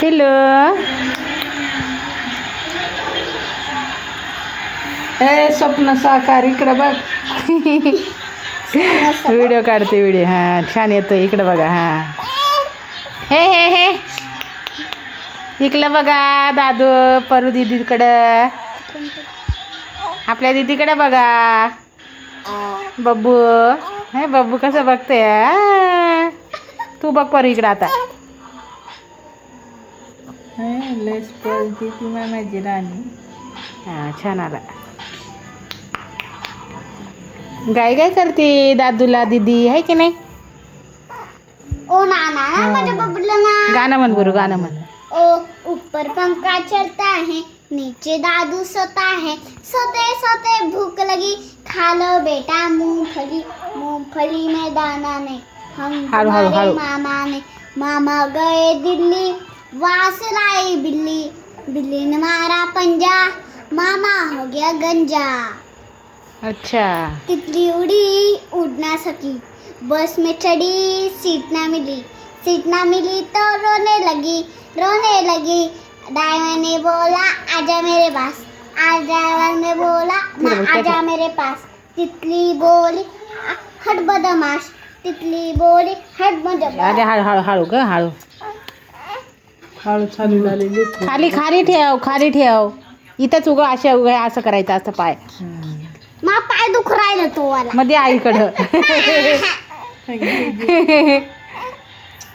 Hello. हे स्वप्न साकार इकडं बघ. व्हिडिओ काढते व्हिडिओ. हां छान येतो. इकडं बघा. हां हे हे हे इकडं बघा दादू परू दीदीकडं. आपल्या दीदीकडे बघा. बब्बू. हे बब्बू कसं बघते. तू बघ परू इकडं आता. लस पळती ती माझी राणी. हां छान आला. गाय गाय करते दादूला दीदी आहे की नाही. ओ नाना ना माझ्या बबलू ना. गाणं म्हण बरं गाणं म्हण. ओ ऊपर पंखा चलता है, नीचे दादू सोता है, सोते सोते भूख लगी, खा लो बेटा मूंगफली, मूंगफली में दाना नहीं, हम हारू, हारू, तुम्हारे हारू. मामा ने, मामा गए दिल्ली, वहाँ से लाई बिल्ली, बिल्ली ने मारा पंजा, मामा हो गया गंजा. अच्छा. तितली उड़ी उड़ ना सकी, बस में चढ़ी सीट ना मिली, सीट ना मिली तो रोने लगी, रोने लगी. ड्राइवर ने बोला आजा मेरे पास, आज ड्राइवर ने बोला आजा मेरे पास. तितली बोली हट बदमाश, तितली बोली हट बदमाश. अरे हळू हळू हळू ग हळू. हळू चालू झालेली. खाली खाली ठेव खाली ठेव. इथंच उगा अशा उगा असं करायचं असतं पाय. मा पाय दुख राहिला तो वाला. मध्ये आईकडं.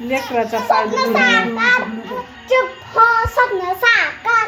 लेकराचा पाय दुखून. चुप हो स्वप्न साकार.